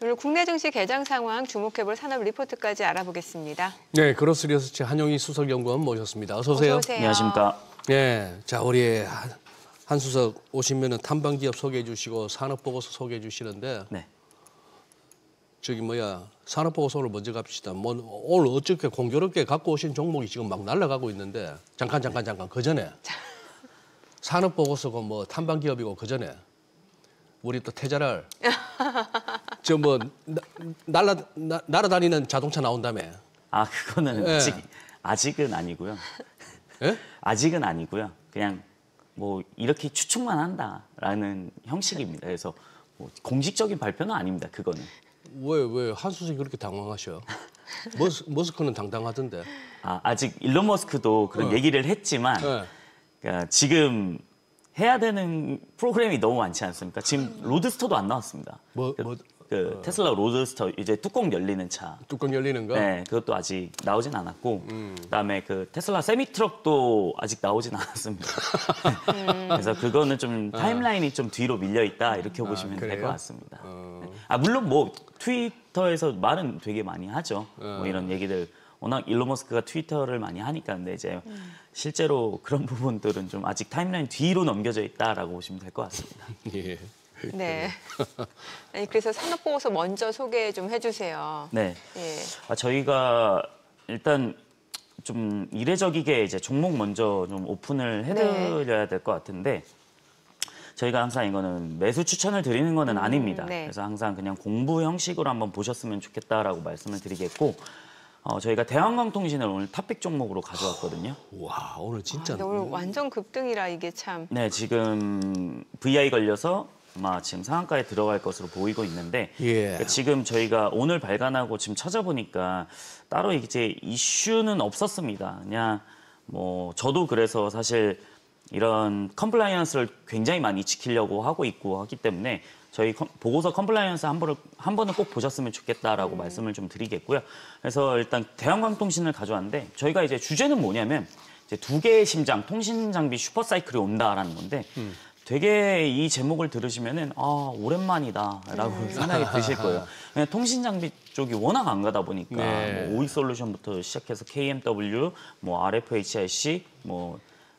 오늘 국내 증시 개장 상황 주목해볼 산업 리포트까지 알아보겠습니다. 네, 그로스 리서치 한용희 수석연구원 모셨습니다. 어서 오세요. 어서 오세요. 안녕하십니까. 네, 자 우리 한 수석 오시면은 탐방 기업 소개해 주시고 산업 보고서 소개해 주시는데, 네. 저기 산업 보고서를 먼저 갑시다. 오늘 어떻게 공교롭게 갖고 오신 종목이 지금 막 날아가고 있는데, 잠깐 그 전에 산업 보고서고 탐방 기업이고 그 전에 우리 또 태자랄 저 날아다니는 자동차 나온다며. 아, 그거는 네. 아직은 아니고요. 예? 아직은 아니고요. 그냥 이렇게 추측만 한다라는 형식입니다. 그래서 공식적인 발표는 아닙니다. 그거는. 왜 한수석이 그렇게 당황하셔? 머스크는 당당하던데. 아직 일론 머스크도 그런 얘기를 했지만 그러니까 지금 해야 되는 프로그램이 너무 많지 않습니까? 지금 로드스터도 안 나왔습니다. 테슬라 로드스터 이제 뚜껑 열리는 차. 뚜껑 열리는 거? 네, 그것도 아직 나오진 않았고, 그다음에 테슬라 세미트럭도 아직 나오진 않았습니다. 그래서 그거는 좀 타임라인이 좀 뒤로 밀려 있다 이렇게 보시면 될 것 같습니다. 물론 트위터에서 말은 되게 많이 하죠. 이런 얘기들. 워낙 일론 머스크가 트위터를 많이 하니까. 근데 이제 실제로 그런 부분들은 좀 아직 타임라인 뒤로 넘겨져 있다라고 보시면 될 것 같습니다. 예. 네. 아니, 그래서 산업 보고서 먼저 소개 좀 해주세요. 네. 예. 저희가 일단 좀 이례적이게 이제 종목 먼저 좀 오픈을 해드려야 될 것 같은데, 저희가 항상 이거는 매수 추천을 드리는 거는 아닙니다. 네. 그래서 항상 그냥 공부 형식으로 한번 보셨으면 좋겠다라고 말씀을 드리겠고, 저희가 대한광통신을 오늘 탑픽 종목으로 가져왔거든요. 와, 오늘 진짜. 오늘 완전 급등이라 이게 참. 네, 지금 VI 걸려서 아마 지금 상한가에 들어갈 것으로 보이고 있는데, 그러니까 지금 저희가 오늘 발간하고 지금 찾아보니까 따로 이제 이슈는 없었습니다. 그냥 저도 그래서 사실 이런 컴플라이언스를 굉장히 많이 지키려고 하고 있고 하기 때문에 저희 보고서 컴플라이언스 한 번은 꼭 보셨으면 좋겠다라고 말씀을 좀 드리겠고요. 그래서 일단 대한광통신을 가져왔는데, 저희가 이제 주제는 뭐냐면 이제 두 개의 심장, 통신 장비 슈퍼 사이클이 온다라는 건데, 되게 이 제목을 들으시면은 오랜만이다라고 생각이 드실 거예요. 그냥 통신 장비 쪽이 워낙 안 가다 보니까 오이솔루션부터 시작해서 KMW, RFHIC,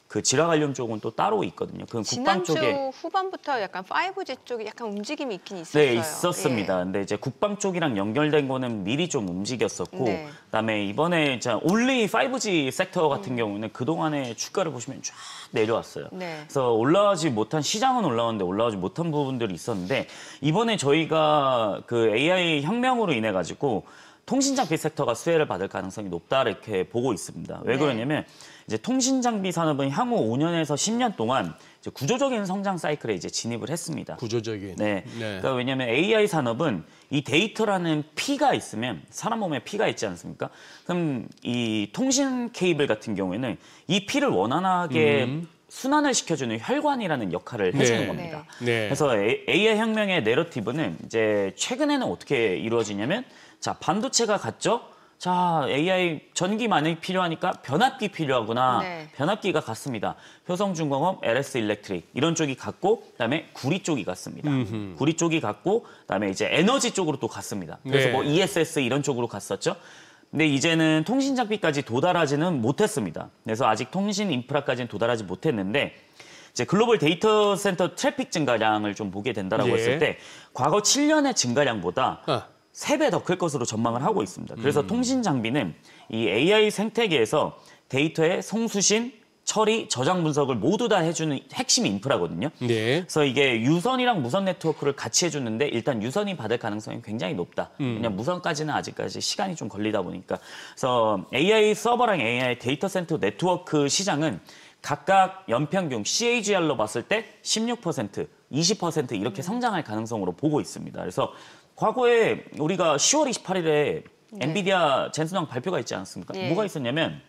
그 지라갈륨 쪽은 또 따로 있거든요. 그 국방 쪽에 지난주 후반부터 약간 5G 쪽이 약간 움직임이 있긴 있었어요. 네, 있었습니다. 예. 근데 이제 국방 쪽이랑 연결된 거는 미리 좀 움직였었고, 그다음에 이번에 올리 5G 섹터 같은 경우는 그동안의 주가를 보시면 쫙 내려왔어요. 그래서 올라가지 못한, 시장은 올라왔는데 올라가지 못한 부분들이 있었는데, 이번에 저희가 그 AI 혁명으로 인해 가지고 통신장비 섹터가 수혜를 받을 가능성이 높다 이렇게 보고 있습니다. 왜 그러냐면 이제 통신장비 산업은 향후 5년에서 10년 동안 이제 구조적인 성장 사이클에 이제 진입을 했습니다. 구조적인. 네. 그러니까 왜냐하면 AI 산업은 이 데이터라는 피가 있으면, 사람 몸에 피가 있지 않습니까? 그럼 이 통신 케이블 같은 경우에는 이 피를 원활하게 순환을 시켜주는 혈관이라는 역할을 해주는 겁니다. 그래서 AI 혁명의 내러티브는 이제 최근에는 어떻게 이루어지냐면, 자, 반도체가 갔죠? 자, AI 전기 많이 필요하니까 변압기 필요하구나. 변압기가 갔습니다. 효성중공업, LS 일렉트릭 이런 쪽이 갔고, 그다음에 구리 쪽이 갔습니다. 구리 쪽이 갔고, 그다음에 이제 에너지 쪽으로 또 갔습니다. 그래서 ESS 이런 쪽으로 갔었죠. 근데 이제는 통신 장비까지 도달하지는 못했습니다. 그래서 아직 통신 인프라까지는 도달하지 못했는데, 이제 글로벌 데이터 센터 트래픽 증가량을 좀 보게 된다라고 했을 때, 과거 7년의 증가량보다 3배 더 클 것으로 전망을 하고 있습니다. 그래서 통신 장비는 이 AI 생태계에서 데이터의 송수신, 처리, 저장 분석을 모두 다 해주는 핵심 인프라거든요. 그래서 이게 유선이랑 무선 네트워크를 같이 해주는데, 일단 유선이 받을 가능성이 굉장히 높다. 왜냐면 무선까지는 아직까지 시간이 좀 걸리다 보니까. 그래서 AI 서버랑 AI 데이터 센터 네트워크 시장은 각각 연평균 CAGR로 봤을 때 16%, 20% 이렇게 성장할 가능성으로 보고 있습니다. 그래서 과거에 우리가 10월 28일에 엔비디아 젠슨왕 발표가 있지 않습니까? 뭐가 있었냐면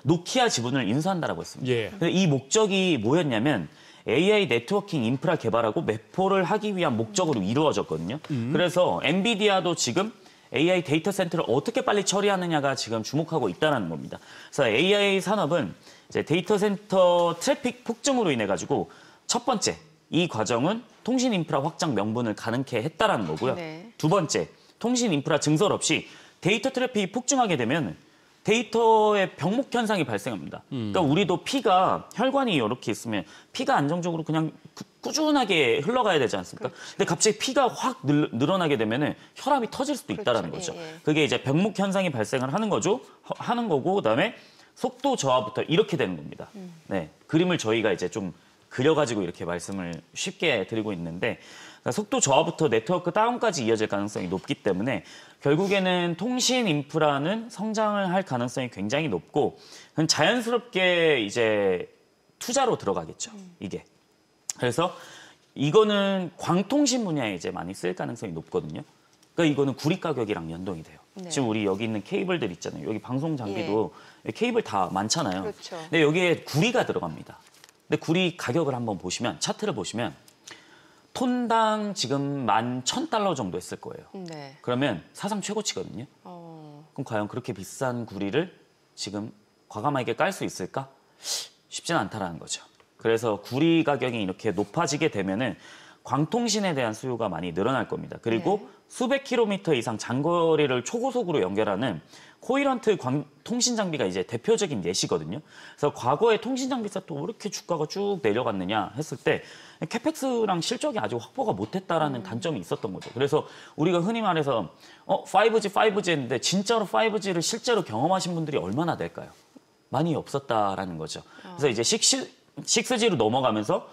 노키아 지분을 인수한다라고 했습니다. 이 목적이 뭐였냐면 AI 네트워킹 인프라 개발하고 매포를 하기 위한 목적으로 이루어졌거든요. 그래서 엔비디아도 지금 AI 데이터 센터를 어떻게 빨리 처리하느냐가 지금 주목하고 있다는 겁니다. 그래서 AI 산업은 이제 데이터 센터 트래픽 폭증으로 인해 가지고 첫 번째 이 과정은 통신 인프라 확장 명분을 가능케 했다라는 거고요. 네. 두 번째, 통신 인프라 증설 없이 데이터 트래픽이 폭증하게 되면 데이터의 병목 현상이 발생합니다. 그러니까 우리도 피가 혈관이 이렇게 있으면 피가 안정적으로 그냥 꾸준하게 흘러가야 되지 않습니까? 근데 갑자기 피가 확 늘어나게 되면은 혈압이 터질 수도 있다라는 그렇죠. 거죠. 예, 예. 그게 이제 병목 현상이 발생을 하는 거고 그다음에 속도 저하부터 이렇게 되는 겁니다. 네, 그림을 저희가 이제 좀 그려가지고 이렇게 말씀을 쉽게 드리고 있는데 속도 저하부터 네트워크 다운까지 이어질 가능성이 높기 때문에 결국에는 통신 인프라는 성장을 할 가능성이 굉장히 높고 자연스럽게 이제 투자로 들어가겠죠. 이게. 그래서 이거는 광통신 분야에 이제 많이 쓸 가능성이 높거든요. 그러니까 이거는 구리 가격이랑 연동이 돼요. 네. 지금 우리 여기 있는 케이블들 있잖아요. 여기 방송 장비도 케이블 다 많잖아요. 그렇죠. 근데 여기에 구리가 들어갑니다. 근데 구리 가격을 한번 보시면 차트를 보시면 톤당 지금 11,000달러 정도 했을 거예요. 네. 그러면 사상 최고치거든요. 그럼 과연 그렇게 비싼 구리를 지금 과감하게 깔 수 있을까? 쉽지는 않다라는 거죠. 그래서 구리 가격이 이렇게 높아지게 되면은 광통신에 대한 수요가 많이 늘어날 겁니다. 그리고 네. 수백 킬로미터 이상 장거리를 초고속으로 연결하는 코이런트 통신 장비가 이제 대표적인 예시거든요. 그래서 과거에 통신 장비 샀도 왜 이렇게 주가가 쭉 내려갔느냐 했을 때 캐펙스랑 실적이 아직 확보가 못했다라는 단점이 있었던 거죠. 그래서 우리가 흔히 말해서 5G 했는데 진짜로 5G를 실제로 경험하신 분들이 얼마나 될까요? 많이 없었다라는 거죠. 그래서 이제 6G로 넘어가면서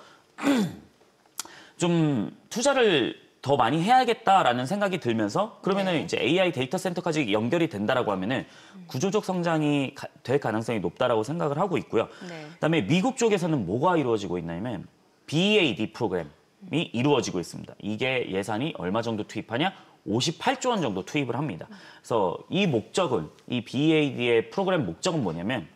좀 투자를 더 많이 해야겠다라는 생각이 들면서 그러면은 이제 AI 데이터 센터까지 연결이 된다라고 하면은 구조적 성장이 될 가능성이 높다라고 생각을 하고 있고요. 네. 그다음에 미국 쪽에서는 뭐가 이루어지고 있냐면 BEAD 프로그램이 이루어지고 있습니다. 이게 예산이 얼마 정도 투입하냐? 58조 원 정도 투입을 합니다. 그래서 이 목적은 이 BEAD의 프로그램 목적은 뭐냐면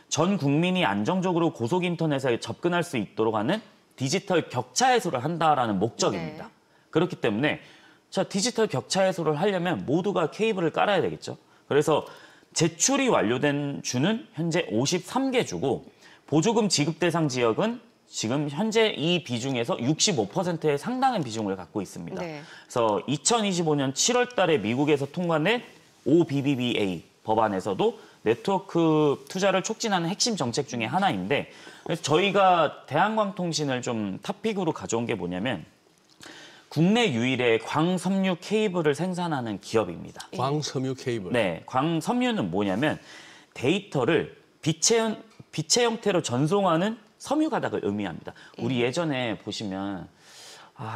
전 국민이 안정적으로 고속 인터넷에 접근할 수 있도록 하는 디지털 격차 해소를 한다라는 목적입니다. 네. 그렇기 때문에 자 디지털 격차 해소를 하려면 모두가 케이블을 깔아야 되겠죠. 그래서 제출이 완료된 주는 현재 53개 주고 보조금 지급 대상 지역은 지금 현재 이 비중에서 65%의 상당한 비중을 갖고 있습니다. 네. 그래서 2025년 7월 달에 미국에서 통과된 OBBBA 법안에서도 네트워크 투자를 촉진하는 핵심 정책 중에 하나인데 그래서 저희가 대한광통신을 좀 탑픽으로 가져온 게 뭐냐면 국내 유일의 광섬유 케이블을 생산하는 기업입니다. 광섬유 케이블. 네, 광섬유는 뭐냐면 데이터를 빛의 형태로 전송하는 섬유 가닥을 의미합니다. 우리 예전에 보시면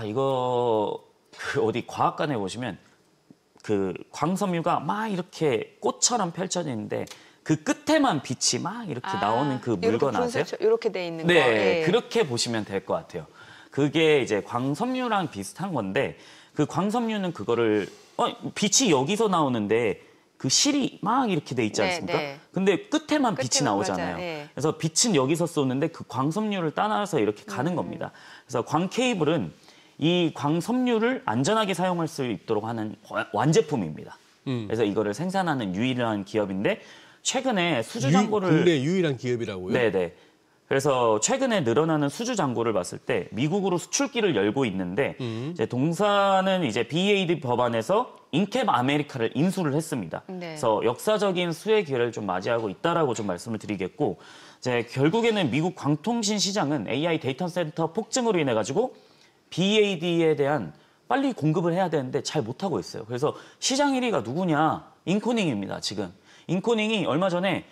이거 어디 과학관에 보시면 그 광섬유가 막 이렇게 꽃처럼 펼쳐지는데 그 끝에만 빛이 막 이렇게 나오는 그 물건 아세요? 이렇게 돼 있는 거. 네, 예. 그렇게 보시면 될 것 같아요. 그게 이제 광섬유랑 비슷한 건데 그 광섬유는 그거를 빛이 여기서 나오는데 그 실이 막 이렇게 돼 있지 네, 않습니까? 네. 근데 끝에만 빛이 끝에만 나오잖아요. 맞아요. 예. 그래서 빛은 여기서 쏘는데 그 광섬유를 따라서 이렇게 가는 겁니다. 그래서 광케이블은 이 광섬유를 안전하게 사용할 수 있도록 하는 완제품입니다. 그래서 이거를 생산하는 유일한 기업인데 최근에 수주 잔고를 국내 유일한 기업이라고요? 네네. 그래서 최근에 늘어나는 수주 잔고를 봤을 때 미국으로 수출기를 열고 있는데 이제 동사는 이제 BEAD 법안에서 인캡 아메리카를 인수를 했습니다. 네. 그래서 역사적인 수혜 기회를 좀 맞이하고 있다라고 좀 말씀을 드리겠고 이제 결국에는 미국 광통신 시장은 AI 데이터 센터 폭증으로 인해 가지고 BEAD에 대한 빨리 공급을 해야 되는데 잘 못하고 있어요. 그래서 시장 1위가 누구냐? 인코닝입니다. 지금 인코닝이 얼마 전에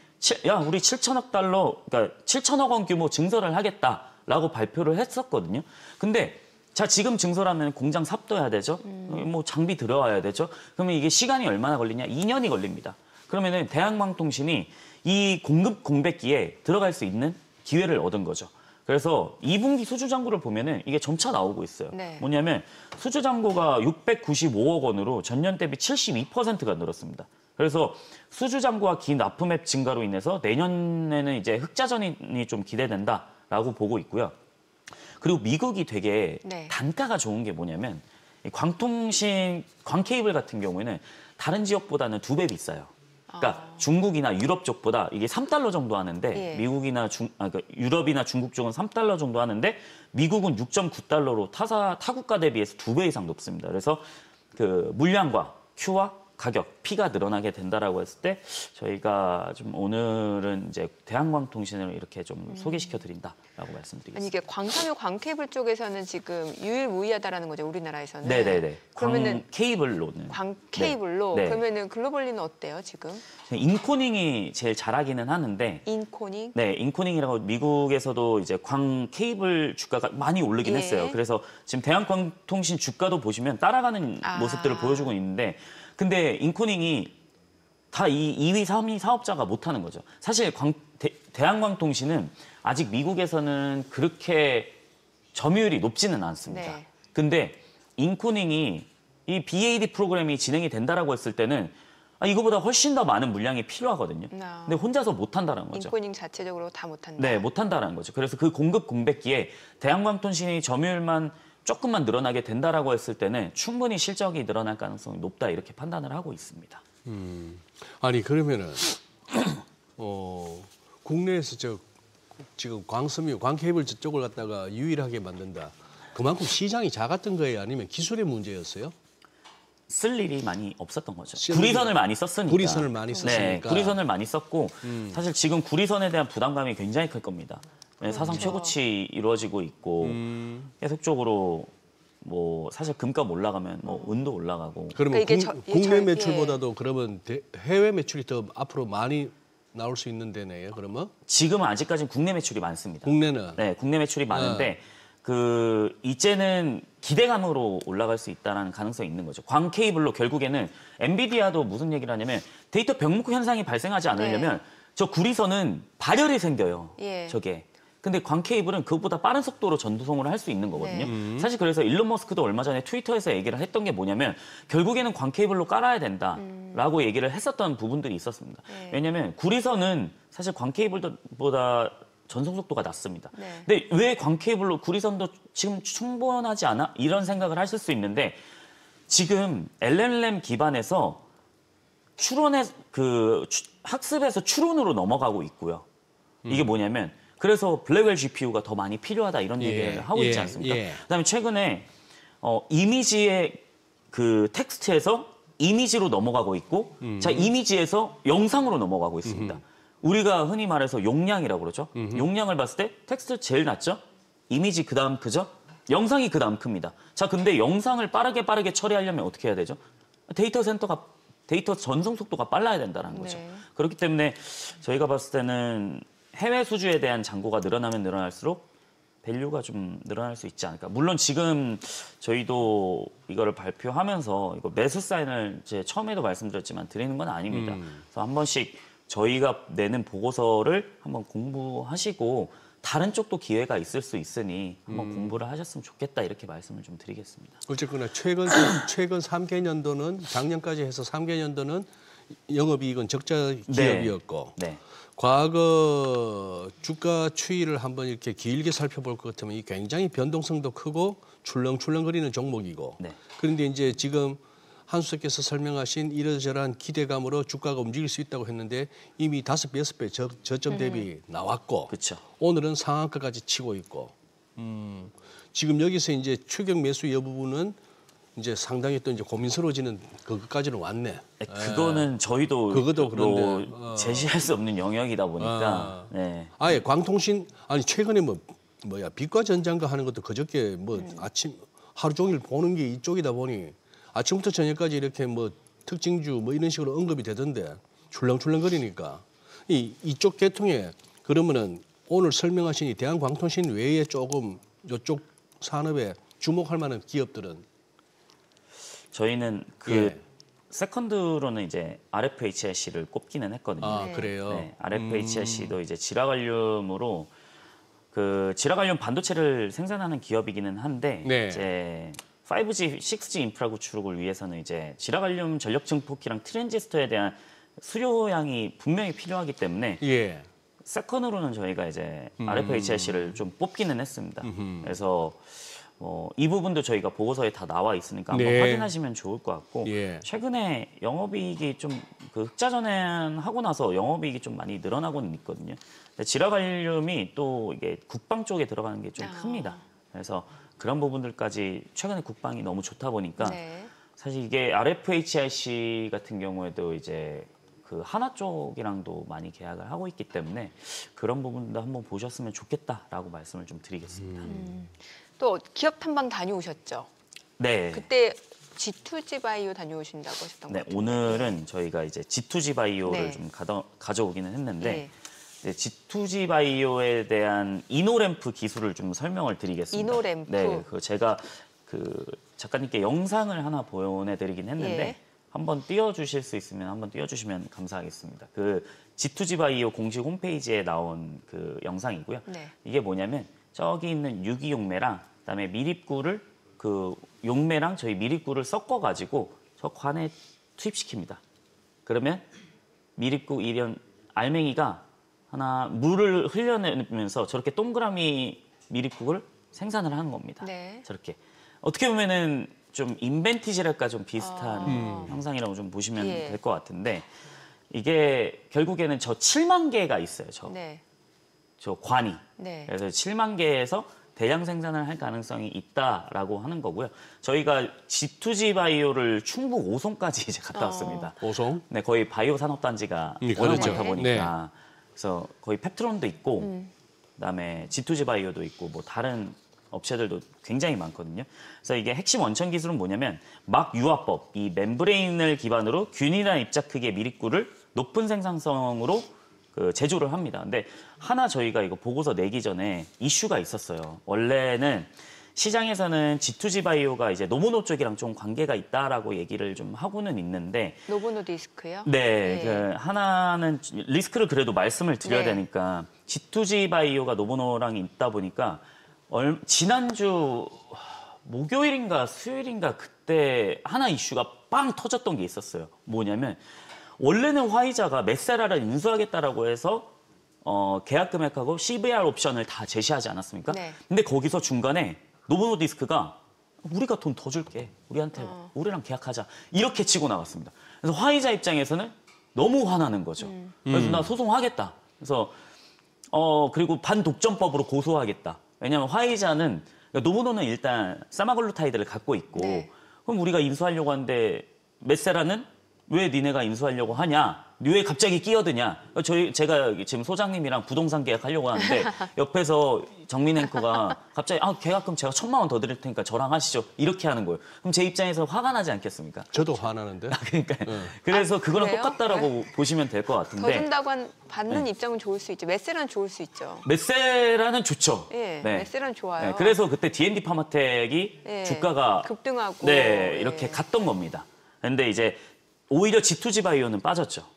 우리 7천억 달러, 그러니까 7천억 원 규모 증설을 하겠다라고 발표를 했었거든요. 근데 자 지금 증설하면 공장 삽둬야 되죠. 뭐 장비 들어와야 되죠. 그러면 이게 시간이 얼마나 걸리냐? 2년이 걸립니다. 그러면은 대한광통신이 이 공급 공백기에 들어갈 수 있는 기회를 얻은 거죠. 그래서 2분기 수주 잔고를 보면은 이게 점차 나오고 있어요. 네. 뭐냐면 수주 잔고가 695억 원으로 전년 대비 72%가 늘었습니다. 그래서 수주 잔고와 긴 납품액 증가로 인해서 내년에는 이제 흑자전이 좀 기대된다라고 보고 있고요. 그리고 미국이 되게 네. 단가가 좋은 게 뭐냐면 이 광통신, 광케이블 같은 경우에는 다른 지역보다는 2배 비싸요. 그러니까 중국이나 유럽 쪽보다 이게 3달러 정도 하는데 예. 미국이나 그러니까 유럽이나 중국 쪽은 3달러 정도 하는데 미국은 6.9달러로 타국가 대비해서 2배 이상 높습니다. 그래서 그 물량과 Q와 가격, P가 늘어나게 된다라고 했을 때 저희가 좀 오늘은 이제 대한광통신을 이렇게 좀 소개시켜 드린다라고 말씀드리겠습니다. 아니 이게 광섬유 광케이블 쪽에서는 지금 유일무이하다라는 거죠, 우리나라에서는. 네네네. 그러면은 광 케이블로는 광 케이블로 네. 그러면은 글로벌리는 어때요 지금? 인코닝이 제일 잘하기는 하는데 인코닝? 네, 인코닝이라고 미국에서도 이제 광 케이블 주가가 많이 오르긴 예. 했어요. 그래서 지금 대한광통신 주가도 보시면 따라가는 모습들을 보여주고 있는데 근데 인코닝이 다 이 2위, 3위 사업자가 못하는 거죠. 사실 대한광통신은 아직 미국에서는 그렇게 점유율이 높지는 않습니다. 네. 근데 인코닝이 이 BAD 프로그램이 진행이 된다라고 했을 때는 이거보다 훨씬 더 많은 물량이 필요하거든요. 근데 혼자서 못한다는 거죠. 인코닝 자체적으로 다 못한다. 네, 못한다는 거죠. 그래서 그 공급 공백기에 대한광통신이 점유율만 조금만 늘어나게 된다라고 했을 때는 충분히 실적이 늘어날 가능성이 높다 이렇게 판단을 하고 있습니다. 아니 그러면은 국내에서 지금 광섬유, 광케이블 쪽을 갖다가 유일하게 만든다. 그만큼 시장이 작았던 거예요, 아니면 기술의 문제였어요? 쓸 일이 많이 없었던 거죠. 쓸 구리선을 많이 썼으니까. 구리선을 많이 썼으니까. 네, 구리선을 많이 썼고 사실 지금 구리선에 대한 부담감이 굉장히 클 겁니다. 네, 사상 최고치 이루어지고 있고 계속적으로 뭐 사실 금값 올라가면 뭐 은도 올라가고. 그러면 그러니까 이게 국내 매출보다도 그러면 해외 매출이 더 앞으로 많이 나올 수 있는 데네요. 그러면 지금은 아직까지는 국내 매출이 많습니다. 국내는 네, 국내 매출이 많은데 그 이제는 기대감으로 올라갈 수 있다는 가능성이 있는 거죠. 광 케이블로 결국에는 엔비디아도 무슨 얘기를 하냐면 데이터 병목 현상이 발생하지 않으려면 저 구리선은 발열이 생겨요. 예. 저게. 근데 광 케이블은 그것보다 빠른 속도로 전송을 할 수 있는 거거든요. 사실 그래서 일론 머스크도 얼마 전에 트위터에서 얘기를 했던 게 뭐냐면 결국에는 광 케이블로 깔아야 된다라고 얘기를 했었던 부분들이 있었습니다. 왜냐하면 구리선은 사실 광 케이블보다 전송 속도가 낮습니다. 근데 왜 광 케이블로 구리선도 지금 충분하지 않아? 이런 생각을 하실 수 있는데 지금 LLM 기반에서 학습에서 추론으로 넘어가고 있고요. 이게 뭐냐면 그래서 블랙웰 GPU가 더 많이 필요하다 이런 얘기를 하고 있지 않습니까? 그다음에 최근에 이미지의 그 텍스트에서 이미지로 넘어가고 있고 자 이미지에서 영상으로 넘어가고 있습니다. 우리가 흔히 말해서 용량이라고 그러죠. 용량을 봤을 때 텍스트 제일 낮죠? 이미지 그다음 크죠? 영상이 그다음 큽니다. 자, 근데 영상을 빠르게 처리하려면 어떻게 해야 되죠? 데이터 전송 속도가 빨라야 된다는 거죠. 그렇기 때문에 저희가 봤을 때는 해외 수주에 대한 잔고가 늘어나면 늘어날수록 밸류가 좀 늘어날 수 있지 않을까. 물론 지금 저희도 이거를 발표하면서 이거 매수 사인을 제 처음에도 말씀드렸지만 드리는 건 아닙니다. 그래서 한 번씩 저희가 내는 보고서를 한번 공부하시고 다른 쪽도 기회가 있을 수 있으니 한번 공부를 하셨으면 좋겠다 이렇게 말씀을 좀 드리겠습니다. 어쨌거나 최근 3개년도는 작년까지 해서 3개년도는 영업이익은 적자 기업이었고 네. 과거 주가 추이를 한번 이렇게 길게 살펴볼 것 같으면 이 굉장히 변동성도 크고 출렁출렁거리는 종목이고 그런데 이제 지금 한수석께서 설명하신 이러저러한 기대감으로 주가가 움직일 수 있다고 했는데 이미 5배, 6배 저점 대비 나왔고 그쵸. 오늘은 상한가까지 치고 있고 지금 여기서 이제 추격 매수 여부분은 이제 상당히 또 이제 고민스러워지는 그것까지는 왔네. 그거는 저희도 그것도 그런데 제시할 수 없는 영역이다 보니까. 아예 광통신 최근에 뭐야 빛과 전장과 하는 것도 그저께 아침 하루 종일 보는 게 이쪽이다 보니 아침부터 저녁까지 이렇게 특징주 이런 식으로 언급이 되던데 출렁출렁거리니까 이쪽 계통에 그러면은 오늘 설명하신 이 대한광통신 외에 조금 이쪽 산업에 주목할 만한 기업들은 저희는 세컨드로는 이제 RFHIC를 꼽기는 했거든요. 아, 그래요? 네, RFHIC도 이제 지라갈륨으로 지라갈륨 반도체를 생산하는 기업이기는 한데 이제 5G, 6G 인프라 구축을 위해서는 이제 지라갈륨 전력 증폭기랑 트랜지스터에 대한 수요량이 분명히 필요하기 때문에 세컨으로는 저희가 이제 RFHIC를 좀 뽑기는 했습니다. 그래서 이 부분도 저희가 보고서에 다 나와 있으니까 한번 확인하시면 좋을 것 같고 최근에 영업이익이 좀 그 흑자전환 하고 나서 영업이익이 좀 많이 늘어나고는 있거든요. 근데 지라발륨이 또 이게 국방 쪽에 들어가는 게 좀 큽니다. 그래서 그런 부분들까지 최근에 국방이 너무 좋다 보니까 네. 사실 이게 RFHIC 같은 경우에도 이제 그 하나 쪽이랑도 많이 계약을 하고 있기 때문에 그런 부분도 한번 보셨으면 좋겠다라고 말씀을 좀 드리겠습니다. 또 기업 탐방 다녀오셨죠? 네. 그때 G2G 바이오 다녀오신다고 하셨던 것 네, 같은데. 오늘은 저희가 이제 G2G 바이오를 네. 좀 가져오기는 했는데 네. 이제 G2G 바이오에 대한 이노램프 기술을 좀 설명을 드리겠습니다. 이노램프. 네, 그 제가 그 작가님께 영상을 하나 보내드리긴 했는데 예. 한번 띄워주실 수 있으면 한번 띄워주시면 감사하겠습니다. 그 G2G 바이오 공식 홈페이지에 나온 그 영상이고요. 네. 이게 뭐냐면 저기 있는 유기용매랑 그다음에 미립구를 그 용매랑 저희 미립구를 섞어가지고 저 관에 투입시킵니다. 그러면 미립구 일련 알맹이가 하나 물을 흘려내면서 저렇게 동그라미 미립국을 생산을 하는 겁니다. 네. 저렇게 어떻게 보면은 좀 인벤티지랄까 좀 비슷한 형상이라고 좀 보시면 예. 될 것 같은데 이게 결국에는 저 7만 개가 있어요. 네. 저 관이. 네. 그래서 7만 개에서 대량 생산을 할 가능성이 있다라고 하는 거고요. 저희가 G2G 바이오를 충북 오송까지 이제 갔다 왔습니다. 오송. 네, 거의 바이오 산업단지가 워낙 그렇죠. 많다 보니까 그래서 거의 펩트론도 있고 그다음에 G2G 바이오도 있고 뭐 다른 업체들도 굉장히 많거든요. 그래서 이게 핵심 원천 기술은 뭐냐면 막 유화법, 이 멤브레인을 기반으로 균일한 입자 크기의 미립구를 높은 생산성으로 그 제조를 합니다. 근데 하나 저희가 이거 보고서 내기 전에 이슈가 있었어요. 원래는 시장에서는 G2G 바이오가 이제 노모노 쪽이랑 좀 관계가 있다라고 얘기를 좀 하고는 있는데 노보노 디스크요? 네, 네. 그 하나는 리스크를 그래도 말씀을 드려야 네. 되니까 G2G 바이오가 노보노랑 있다 보니까 지난주 목요일인가 수요일인가 그때 하나 이슈가 빵 터졌던 게 있었어요. 뭐냐면 원래는 화이자가 메세라를 인수하겠다라고 해서 계약 금액하고 CVR 옵션을 다 제시하지 않았습니까? 네. 근데 거기서 중간에 노보노디스크가 우리가 돈 더 줄게. 우리한테 우리랑 계약하자. 이렇게 치고 나갔습니다. 그래서 화이자 입장에서는 너무 화나는 거죠. 그래서 나 소송하겠다. 그래서 그리고 반독점법으로 고소하겠다. 왜냐하면 화이자는 노보노는 일단 사마글루타이드를 갖고 있고 네. 그럼 우리가 인수하려고 하는데 메세라는 왜 니네가 인수하려고 하냐? 왜 갑자기 끼어드냐? 제가 지금 소장님이랑 부동산 계약하려고 하는데 옆에서 정민 앵커가 갑자기 계약금 제가 1,000만 원 더 드릴 테니까 저랑 하시죠. 이렇게 하는 거예요. 그럼 제 입장에서 화가 나지 않겠습니까? 저도 화나는데. 그러니까 그래서 그거랑 그래요? 똑같다라고 보시면 될 것 더 같은데 준다고 받는 입장은 좋을 수 있죠. 메세라는 좋을 수 있죠. 메세라는 좋죠. 예, 네. 메세라는 좋아요. 네, 그래서 그때 D&D 파마텍이 예, 주가가 급등하고 네, 이렇게 예. 갔던 겁니다. 근데 이제 오히려 G2G 바이오는 빠졌죠.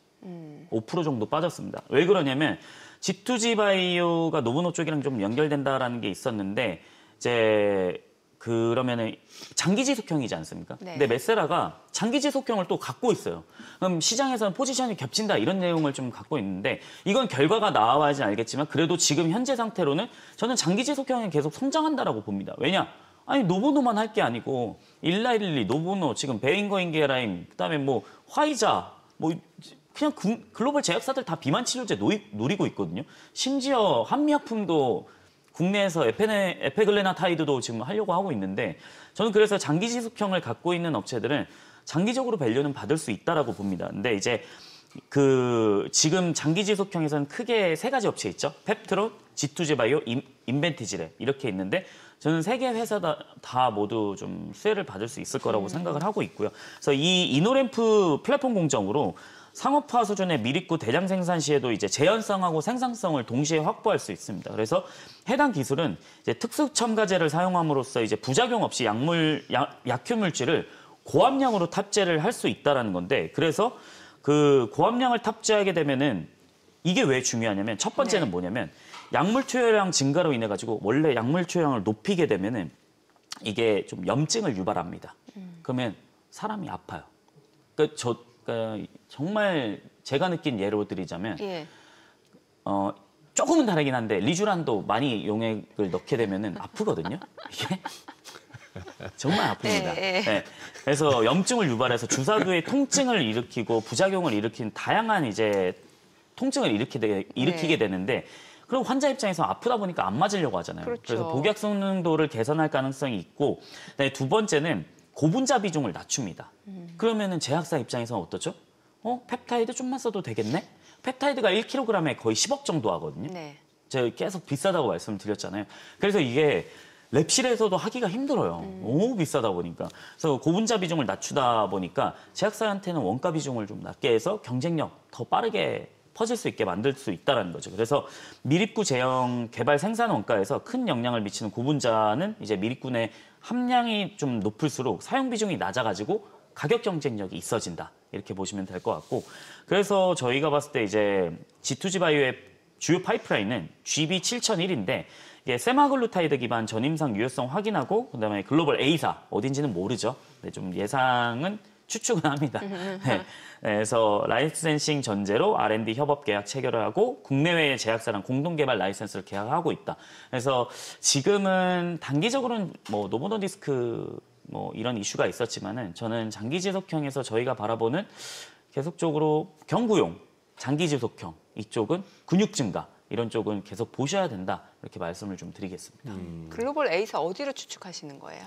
5% 정도 빠졌습니다. 왜 그러냐면 G2G 바이오가 노브노 쪽이랑 좀 연결된다라는 게 있었는데 이제 그러면은 장기 지속형이지 않습니까? 네. 근데 메세라가 장기 지속형을 또 갖고 있어요. 그럼 시장에서는 포지션이 겹친다 이런 내용을 좀 갖고 있는데 이건 결과가 나와야지 알겠지만 그래도 지금 현재 상태로는 저는 장기 지속형이 계속 성장한다라고 봅니다. 왜냐? 아니 노보노만 할 게 아니고 일라일리, 노보노, 지금 베잉거 인게라임, 그다음에 뭐 화이자, 뭐 그냥 글로벌 제약사들 다 비만 치료제 노리고 있거든요. 심지어 한미약품도 국내에서 에페글레나타이드도 지금 하려고 하고 있는데 저는 그래서 장기 지속형을 갖고 있는 업체들은 장기적으로 밸류는 받을 수 있다라고 봅니다. 근데 이제 지금 장기 지속형에서는 크게 3가지 업체 있죠. 펩트론, G2G 바이오, 인벤티지레 이렇게 있는데 저는 3개 회사 다 모두 좀 수혜를 받을 수 있을 거라고 생각을 하고 있고요. 그래서 이 이노램프 플랫폼 공정으로 상업화 수준의 미립구 대량 생산 시에도 이제 재현성하고 생산성을 동시에 확보할 수 있습니다. 그래서 해당 기술은 이제 특수 첨가제를 사용함으로써 이제 부작용 없이 약효 물질을 고함량으로 탑재를 할 수 있다라는 건데 그래서 그 고함량을 탑재하게 되면은 이게 왜 중요하냐면 첫 번째는 뭐냐면 약물 투여량 증가로 인해 가지고 원래 약물 투여량을 높이게 되면은 이게 좀 염증을 유발합니다. 그러면 사람이 아파요. 그러니까 정말 제가 느낀 예로 드리자면 예. 조금은 다르긴 한데 리쥬란도 많이 용액을 넣게 되면은 아프거든요. 이게 정말 아픕니다. 네. 네. 그래서 염증을 유발해서 주사도에 통증을 일으키고 부작용을 일으키는 다양한 이제 통증을 일으키게 되는데 그럼 환자 입장에서 아프다 보니까 안 맞으려고 하잖아요. 그렇죠. 그래서 복약 성능도를 개선할 가능성이 있고 두 번째는 고분자 비중을 낮춥니다. 그러면은 제약사 입장에서는 어떠죠? 펩타이드 좀만 써도 되겠네? 펩타이드가 1kg에 거의 10억 정도 하거든요. 네. 제가 계속 비싸다고 말씀을 드렸잖아요. 그래서 이게 랩실에서도 하기가 힘들어요. 너무 비싸다 보니까. 그래서 고분자 비중을 낮추다 보니까 제약사한테는 원가 비중을 좀 낮게 해서 경쟁력 더 빠르게 퍼질 수 있게 만들 수 있다는 거죠. 그래서 미립구 제형 개발 생산 원가에서 큰 영향을 미치는 고분자는 이제 미립구 내 함량이 좀 높을수록 사용 비중이 낮아가지고 가격 경쟁력이 있어진다. 이렇게 보시면 될 것 같고. 그래서 저희가 봤을 때 이제 G2G 바이오의 주요 파이프라인은 GB7001인데 이게 세마글루타이드 기반 전임상 유효성 확인하고 그다음에 글로벌 A사 어딘지는 모르죠. 근데 좀 예상은 추측은 합니다. 네. 그래서 라이센싱 전제로 R&D 협업 계약 체결을 하고 국내외 제약사랑 공동 개발 라이센스를 계약하고 있다. 그래서 지금은 단기적으로는 뭐 노보노디스크 뭐 이런 이슈가 있었지만은 저는 장기 지속형에서 저희가 바라보는 계속적으로 경구용, 장기 지속형 이쪽은 근육 증가 이런 쪽은 계속 보셔야 된다 이렇게 말씀을 좀 드리겠습니다. 글로벌 A사 어디로 추측하시는 거예요?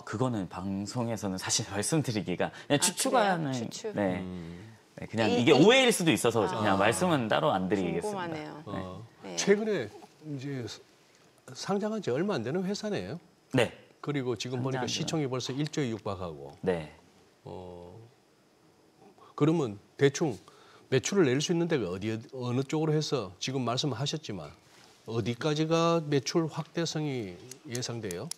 그거는 방송에서는 사실 말씀드리기가 그냥 추측하는 그래요? 추측. 네. 네, 그냥 이게 오해일 수도 있어서 그냥 말씀은 따로 안 드리겠습니다. 궁금하네요. 네. 최근에 이제 상장한 지 얼마 안 되는 회사네요. 네. 그리고 지금 보니까 상장한 지는- 시총이 벌써 1조에 육박하고. 네. 그러면 대충 매출을 낼 수 있는 데가 어느 쪽으로 해서 지금 말씀하셨지만 어디까지가 매출 확대성이 예상돼요?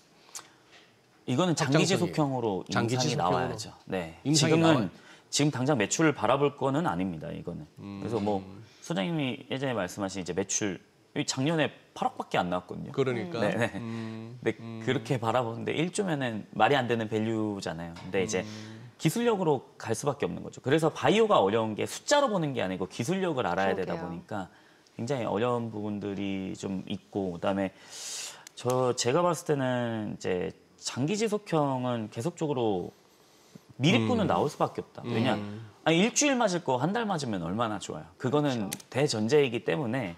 이거는 장기 확장성이. 지속형으로 장기 임상이 지속형으로. 나와야죠. 네. 임상이 나와요? 지금 당장 매출을 바라볼 거는 아닙니다. 이거는. 그래서 뭐 소장님이 예전에 말씀하신 이제 매출 작년에 8억밖에 안 나왔거든요. 그러니까 네. 네. 근데 그렇게 바라보는데 1조면은 말이 안 되는 밸류잖아요. 근데 이제 기술력으로 갈 수밖에 없는 거죠. 그래서 바이오가 어려운 게 숫자로 보는 게 아니고 기술력을 알아야 되다 그러게요. 보니까 굉장히 어려운 부분들이 좀 있고 그다음에 제가 봤을 때는 이제 장기 지속형은 계속적으로 미립구는 나올 수밖에 없다. 왜냐? 아니, 일주일 맞을 거 한 달 맞으면 얼마나 좋아요. 그거는 대전제이기 때문에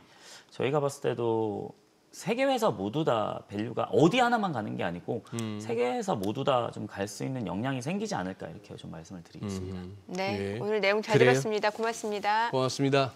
저희가 봤을 때도 세계 회사 모두 다 밸류가 어디 하나만 가는 게 아니고 세계 회사 모두 다 좀 갈 수 있는 역량이 생기지 않을까 이렇게 좀 말씀을 드리겠습니다. 네, 예. 오늘 내용 잘 그래요. 들었습니다. 고맙습니다. 고맙습니다.